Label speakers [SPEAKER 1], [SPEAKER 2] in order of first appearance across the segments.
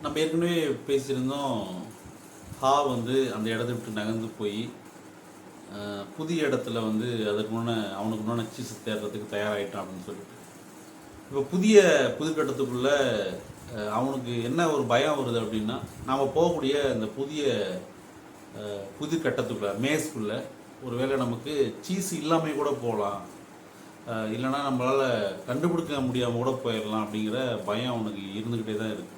[SPEAKER 1] நம்ம ஏற்கனவே பேசியிருந்தோம். ஹா வந்து அந்த இடத்த விட்டு நகர்ந்து போய் புதிய இடத்துல வந்து அதற்கு முன்னே அவனுக்கு முன்னாடி சீஸ் தேடுறதுக்கு தயாராகிட்டான் அப்படின்னு சொல்லிட்டு. இப்போ புதுக்கட்டத்துக்குள்ள அவனுக்கு என்ன ஒரு பயம் வருது அப்படின்னா, நாம் போகக்கூடிய இந்த புது கட்டத்துக்குள்ள மேஸ்க்குள்ள ஒருவேளை நமக்கு சீஸ் இல்லாமல் கூட போகலாம், இல்லைன்னா நம்மளால் கண்டுபிடிக்க முடியாமல் கூட போயிடலாம் அப்படிங்கிற பயம் அவனுக்கு இருந்துக்கிட்டே தான் இருக்குது.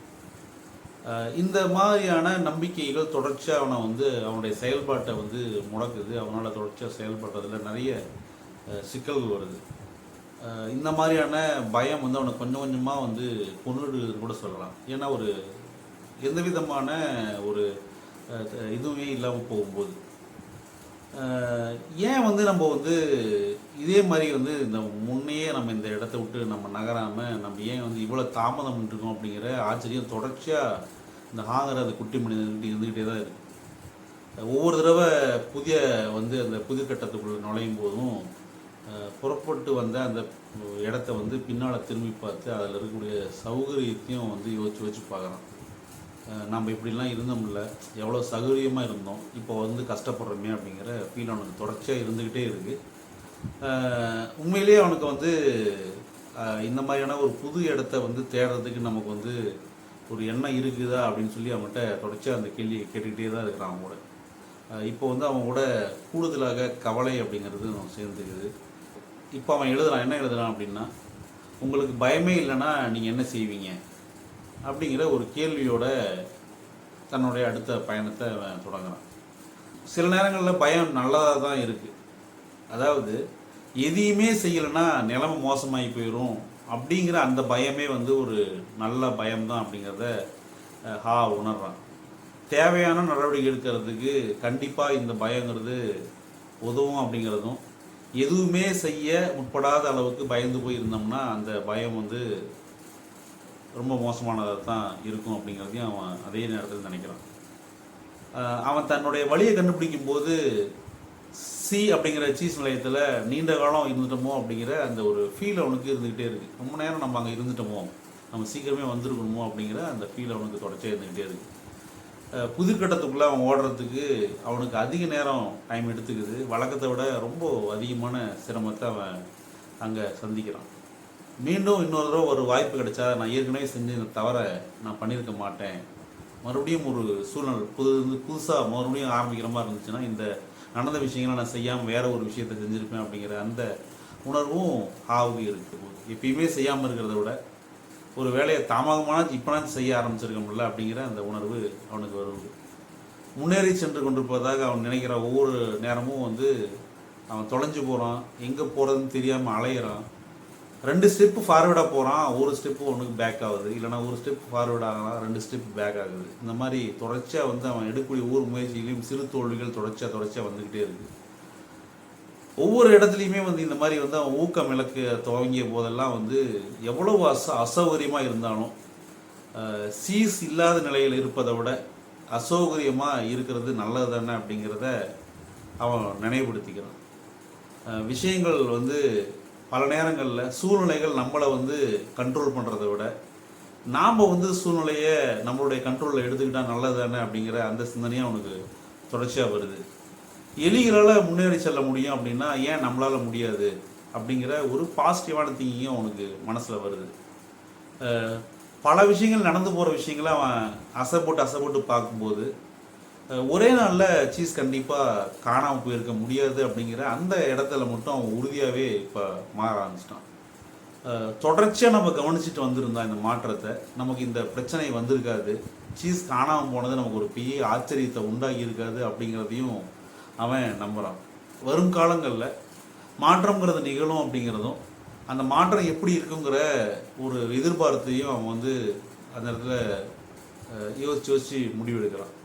[SPEAKER 1] இந்த மாதிரியான நம்பிக்கைகள் தொடர்ச்சியாக அவனை வந்து அவனுடைய செயல்பாட்டை வந்து முடக்குது. அவனால் தொடர்ச்சியாக செயல்படுறதுல நிறைய சிக்கல்கள் வருது. இந்த மாதிரியான பயம் வந்து அவனை கொஞ்சம் கொஞ்சமாக வந்து கொன்னுடுதுன்னு கூட சொல்லலாம். ஏன்னா ஒரு எந்த விதமான ஒரு இதுவுமே இல்லாமல் போகும்போது ஏன் வந்து நம்ம வந்து இதே மாதிரி வந்து இந்த முன்னையே நம்ம இந்த இடத்த விட்டு நம்ம நகராமல் நம்ம ஏன் வந்து இவ்வளோ தாமதம் பண்ணிருக்கோம் அப்படிங்கிற ஆச்சரியம் தொடர்ச்சியாக இந்த ஹாங்கர் அது குட்டி மனிதன்கிட்ட இருந்துக்கிட்டே தான் இருக்குது. ஒவ்வொரு தடவை அந்த புது கட்டத்துக்குள்ளே நுழையும் போதும் புறப்பட்டு வந்த அந்த இடத்த வந்து பின்னால் திரும்பி பார்த்து அதில் இருக்கக்கூடிய சௌகரியத்தையும் வந்து யோசிச்சு பார்க்குறோம். நம்ம இப்படிலாம் இருந்தோம்ல, எவ்வளோ சௌகரியமாக இருந்தோம், இப்போ வந்து கஷ்டப்படுறோமே அப்படிங்கிற ஃபீல் அவனுக்கு தொடர்ச்சியாக இருந்துக்கிட்டே இருக்குது. உண்மையிலேயே அவனுக்கு வந்து இந்த மாதிரியான ஒரு புது இடத்த வந்து தேடுறதுக்கு நமக்கு வந்து ஒரு எண்ணம் இருக்குதா அப்படின்னு சொல்லி அவன்கிட்ட தொடர்ச்சியாக அந்த கேள்வியை கேட்டுக்கிட்டே தான் இருக்கிறான் அவன் கூட. இப்போ வந்து அவன் கூட கூடுதலாக கவலை அப்படிங்கிறது அவன் சேர்ந்துக்குது. இப்போ அவன் என்ன எழுதுறான் அப்படின்னா, உங்களுக்கு பயமே இல்லைன்னா நீங்கள் என்ன செய்வீங்க அப்படிங்கிற ஒரு கேள்வியோட தன்னுடைய அடுத்த பயணத்தை அவன் தொடங்குறான். சில நேரங்களில் பயம் நல்லதாக தான் இருக்குது. அதாவது எதையுமே செய்யலைன்னா நிலைமை மோசமாகி போயிடும் அப்படிங்கிற அந்த பயமே வந்து ஒரு நல்ல பயம்தான் அப்படிங்கிறத ஹா உணர்றான். தேவையான நடவடிக்கை எடுக்கிறதுக்கு கண்டிப்பாக இந்த பயங்கிறது உதவும் அப்படிங்கிறதும், எதுவுமே செய்ய முற்படாத அளவுக்கு பயந்து போயிருந்தோம்னா அந்த பயம் வந்து ரொம்ப மோசமானதாக தான் இருக்கும் அப்படிங்கிறதையும் அவன் அதே நேரத்தில் நினைக்கிறான். அவன் தன்னுடைய வழியை கண்டுபிடிக்கும் போது சி அப்படிங்கிற சீஸ் நிலையத்தில் நீண்ட காலம் இருந்துட்டோமோ அப்படிங்கிற அந்த ஒரு ஃபீல் அவனுக்கு இருந்துக்கிட்டே இருக்குது. ரொம்ப நேரம் நம்ம அங்கே இருந்துட்டோமோ, நம்ம சீக்கிரமே வந்திருக்கணுமோ அப்படிங்கிற அந்த ஃபீல் அவனுக்கு தொடர்ச்சியாக இருந்துக்கிட்டே இருக்குது. புதுக்கட்டத்துக்குள்ளே அவன் ஓடுறதுக்கு அவனுக்கு அதிக நேரம் டைம் எடுத்துக்குது. வழக்கத்தை விட ரொம்ப அதிகமான சிரமத்தை அவன் அங்கே சந்திக்கிறான். மீண்டும் இன்னொரு தடவை ஒரு வாய்ப்பு கிடைச்சா நான் ஏற்கனவே செஞ்ச இந்த தவறை நான் பண்ணியிருக்க மாட்டேன், மறுபடியும் ஒரு சூழ்நிலை புதுசாக மறுபடியும் ஆரம்பிக்கிற மாதிரி இருந்துச்சுன்னா இந்த நடந்த விஷயங்களை நான் செய்யாமல் வேற ஒரு விஷயத்தை செஞ்சுருப்பேன் அப்படிங்கிற அந்த உணர்வும் ஹாவுக்கு இருக்குது. எப்பயுமே செய்யாமல் இருக்கிறத விட ஒரு வேலையை தாமதமான இப்போனாச்சும் செய்ய ஆரம்பிச்சிருக்கோம்ல அப்படிங்கிற அந்த உணர்வு அவனுக்கு வருது. முன்னேறி சென்று கொண்டிருப்பதாக அவன் நினைக்கிற ஒவ்வொரு நேரமும் வந்து அவன் தொலைஞ்சு போகிறான், எங்கே போகிறதுன்னு தெரியாமல் அலையிறான். 2 ஸ்டெப்பு ஃபார்வேர்டாக போகிறான், ஒரு ஸ்டெப்பு ஒன்றுக்கு பேக் ஆகுது, இல்லைனா ஒரு ஸ்டெப் ஃபார்வேர்ட் ஆகலாம், 2 ஸ்டெப் பேக் ஆகுது. இந்த மாதிரி தொடர்ச்சியாக வந்து அவன் எடுக்கக்கூடிய ஒவ்வொரு முயற்சியிலையும் சிறு தோல்விகள் தொடர்ச்சியாக வந்துக்கிட்டே இருக்குது. ஒவ்வொரு இடத்துலையுமே வந்து இந்த மாதிரி வந்து அவன் ஊக்கம் இழக்க துவங்கிய போதெல்லாம் வந்து எவ்வளவு அசௌகரியமாக இருந்தாலும் சீஸ் இல்லாத நிலையில் இருப்பதை விட அசௌகரியமாக இருக்கிறது நல்லது தானே அப்படிங்கிறத அவன் நினைவுபடுத்திக்கிறான். விஷயங்கள் வந்து பல நேரங்களில் சூழ்நிலைகள் நம்மளை வந்து கண்ட்ரோல் பண்ணுறதை விட நாம் வந்து சூழ்நிலையை நம்மளுடைய கண்ட்ரோலில் எடுத்துக்கிட்டால் நல்லது தானே அப்படிங்கிற அந்த சிந்தனையும் அவனுக்கு தொடர்ச்சியாக வருது. எலிகளால் முன்னேறி செல்ல முடியும் அப்படின்னா ஏன் நம்மளால் முடியாது அப்படிங்கிற ஒரு பாசிட்டிவான திங்கிங்கும் அவனுக்கு மனசில் வருது. பல விஷயங்கள் நடந்து போகிற விஷயங்களை அவன் அசைப்போட்டு பார்க்கும்போது ஒரே நாளில் சீஸ் கண்டிப்பாக காணாமல் போயிருக்க முடியாது அப்படிங்கிற அந்த இடத்துல மட்டும் அவன் உறுதியாகவே இப்போ மாற ஆரம்பிச்சிட்டான். தொடர்ச்சியாக நம்ம கவனிச்சுட்டு வந்திருந்தா இந்த மாற்றத்தை நமக்கு இந்த பிரச்சனை வந்திருக்காது, சீஸ் காணாமல் போனது நமக்கு ஒரு பெரிய ஆச்சரியத்தை உண்டாகி இருக்காது அப்படிங்கிறதையும் அவன் நம்புகிறான். வரும் காலங்களில் மாற்றங்கிறது நிகழும் அப்படிங்கிறதும் அந்த மாற்றம் எப்படி இருக்குங்கிற ஒரு எதிர்பார்த்தையும் அவன் வந்து அந்த இடத்துல யோசித்து முடிவெடுக்கிறான்.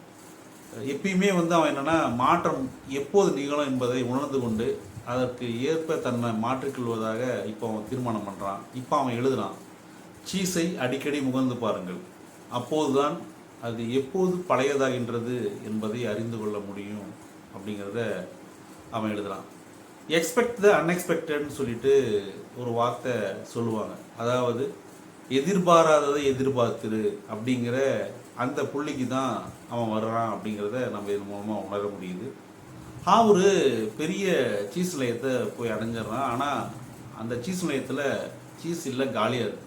[SPEAKER 1] எப்பயுமே வந்து அவன் என்னென்னா மாற்றம் எப்போது நிகழும் என்பதை உணர்ந்து கொண்டு அதற்கு ஏற்ப தன்னை மாற்றிக்கொள்வதாக இப்போ அவன் தீர்மானம் பண்ணுறான். இப்போ அவன் எழுதுகிறான், சீஸை அடிக்கடி முகர்ந்து பாருங்கள், அப்போதுதான் அது எப்போது பழையதாகின்றது என்பதை அறிந்து கொள்ள முடியும் அப்படிங்கிறத அவன் எழுதுகிறான். எக்ஸ்பெக்ட் த அன்எக்ஸ்பெக்டட்னு சொல்லிட்டு ஒரு வார்த்தை சொல்லுவாங்க. அதாவது எதிர்பாராததை எதிர்பார்த்துரு அப்படிங்கிற அந்த புள்ளிக்கு தான் அவன் வர்றான் அப்படிங்கிறத நம்ம இது மூலமாக உணர முடியுது. ஒரு பெரிய சீஸ் நிலையத்தை போய் அடைஞ்சிடறான். ஆனால் அந்த சீஸ் நிலையத்தில் சீஸ் இல்லை, காலியாக இருக்கு.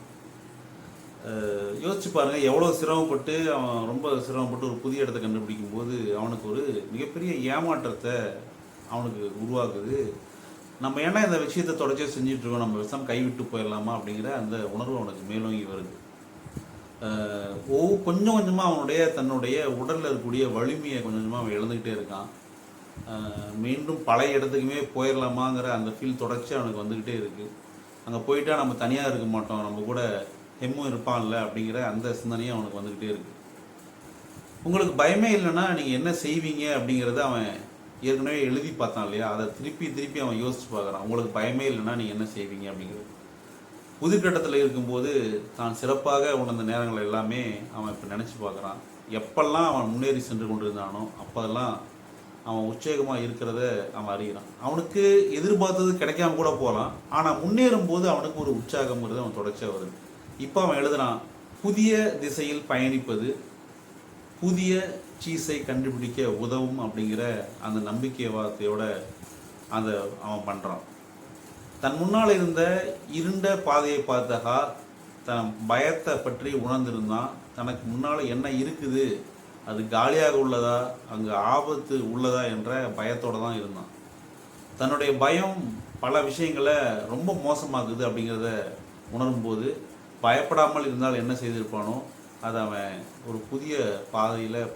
[SPEAKER 1] யோசிச்சு பாருங்கள், எவ்வளோ சிரமப்பட்டு அவன் ரொம்ப சிரமப்பட்டு ஒரு புதிய இடத்த கண்டுபிடிக்கும் போது அவனுக்கு ஒரு மிகப்பெரிய ஏமாற்றத்தை அவனுக்கு உருவாக்குது. நம்ம ஏன்னா இந்த விஷயத்தை தொடர்ச்சியாக செஞ்சிட்ருக்கோம், நம்ம விஷம் கைவிட்டு போயிடலாமா அப்படிங்கிற அந்த உணர்வு அவனுக்கு மேலோங்கி வருது. கொஞ்சம் கொஞ்சமாக அவனுடைய தன்னுடைய உடலில் இருக்கக்கூடிய வலிமையை கொஞ்சம் கொஞ்சமாக அவன் இழந்துக்கிட்டே இருக்கான். மீண்டும் பழைய இடத்துக்குமே போயிடலாமாங்கிற அந்த ஃபீல் தொடர்ச்சியாக அவனுக்கு வந்துக்கிட்டே இருக்குது. அங்கே போயிட்டா நம்ம தனியாக இருக்க மாட்டோம், நம்ம கூட ஹெம்மும் இருப்பான்ல அப்படிங்கிற அந்த சிந்தனையும் அவனுக்கு வந்துக்கிட்டே இருக்குது. உங்களுக்கு பயமே இல்லைன்னா நீங்கள் என்ன செய்வீங்க அப்படிங்கிறத அவன் ஏற்கனவே எழுதி பார்த்தான் இல்லையா, அதை திருப்பி திருப்பி அவன் யோசிச்சு பார்க்குறான். உங்களுக்கு பயமே இல்லைன்னா நீங்கள் என்ன செய்வீங்க அப்படிங்கிறது. புதுக்கட்டத்தில் இருக்கும்போது தான் சிறப்பாக உணர்ந்த நேரங்கள் எல்லாமே அவன் இப்போ நினச்சி பார்க்குறான். எப்பெல்லாம் அவன் முன்னேறி சென்று கொண்டிருந்தானோ அப்போதெல்லாம் அவன் உற்சாகமாக இருக்கிறத அவன் அறிகிறான். அவனுக்கு எதிர்பார்த்தது கிடைக்காம கூட போகலாம், ஆனால் முன்னேறும் போது அவனுக்கு ஒரு உற்சாகங்கிறது அவன் தொடர்ச்சியாக வருது. இப்போ அவன் எழுதுறான், புதிய திசையில் பயணிப்பது புதிய சீஸை கண்டுபிடிக்க உதவும் அப்படிங்கிற அந்த நம்பிக்கை வார்த்தையோட அந்த அவன் பண்ணுறான். தன் முன்னால் இருந்த இருண்ட பாதையை பார்த்தகா தன் பயத்தை பற்றி உணர்ந்திருந்தான். தனக்கு முன்னால் என்ன இருக்குது, அது காலியாக உள்ளதா, அங்கே ஆபத்து உள்ளதா என்ற பயத்தோடு தான் இருந்தான். தன்னுடைய பயம் பல விஷயங்களை ரொம்ப மோசமாகுது அப்படிங்கிறத உணரும்போது பயப்படாமல் இருந்தால் என்ன செய்திருப்பானோ அதை அவன் ஒரு புதிய பாதையில்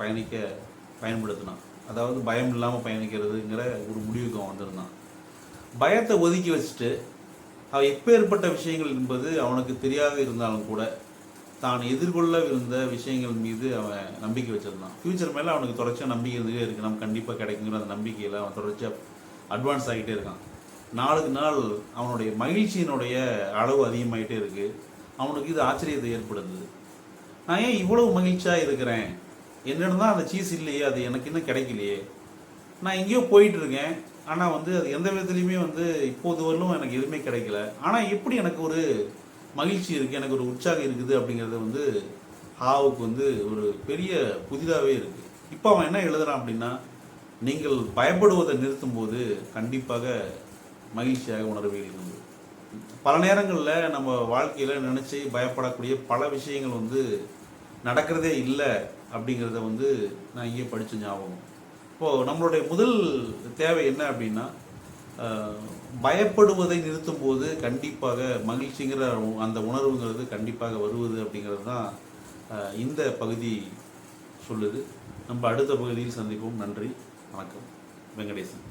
[SPEAKER 1] பயன்படுத்தினான். அதாவது பயம் இல்லாமல் பயணிக்கிறதுங்கிற ஒரு முடிவுக்கு அவன் வந்திருந்தான். பயத்தை ஒதுக்கி வச்சுட்டு அவன் எப்பேற்பட்ட விஷயங்கள் என்பது அவனுக்கு தெரியாத இருந்தாலும் கூட தான் எதிர்கொள்ளவிருந்த விஷயங்கள் மீது அவன் நம்பிக்கை வச்சுருந்தான். ஃப்யூச்சர் மேலே அவனுக்கு தொடர்ச்சியாக நம்பிக்கை இருந்துகிட்டே இருக்குது, நம்ம கண்டிப்பாக கிடைக்குங்கிற அந்த நம்பிக்கையில் அவன் தொடர்ச்சியாக அட்வான்ஸ் ஆகிட்டே இருக்கான். நாளுக்கு நாள் அவனுடைய மகிழ்ச்சியினுடைய அளவு அதிகமாகிட்டே இருக்குது. அவனுக்கு இது ஆச்சரியத்தை ஏற்படுத்துது. நான் ஏன் இவ்வளவு மகிழ்ச்சியாக இருக்கிறேன், என்னென்னு தான் அந்த சீஸ் இல்லையே, அது எனக்கு இன்னும் கிடைக்கலையே, நான் எங்கேயோ போயிட்டுருக்கேன், ஆனால் அது எந்த விதத்துலையுமே இப்போது வரலும் எனக்கு எதுவுமே கிடைக்கல, ஆனால் எப்படி எனக்கு ஒரு மகிழ்ச்சி இருக்குது, எனக்கு ஒரு உற்சாகம் இருக்குது அப்படிங்கிறது ஹாவுக்கு ஒரு பெரிய புதிதாகவே இருக்குது. இப்போ அவன் என்ன எழுதுறான் அப்படின்னா, நீங்கள் பயப்படுவதை நிறுத்தும்போது கண்டிப்பாக மகிழ்ச்சியாக உணர்வீர்கள். பல நேரங்களில் நம்ம வாழ்க்கையில் நினச்சி பயப்படக்கூடிய பல விஷயங்கள் நடக்கிறதே இல்லை அப்படிங்கிறத நான் இங்கே படித்த ஞாபகம். இப்போது நம்மளுடைய முதல் தேவை என்ன அப்படின்னா, பயப்படுவதை நிறுத்தும் போது கண்டிப்பாக மகிழ்ச்சிங்கிற அந்த உணர்வுங்கிறது கண்டிப்பாக வருவது அப்படிங்கிறது தான் இந்த பகுதி சொல்லுது. நம்ம அடுத்த பகுதியில் சந்திப்போம். நன்றி, வணக்கம். வெங்கடேசன்.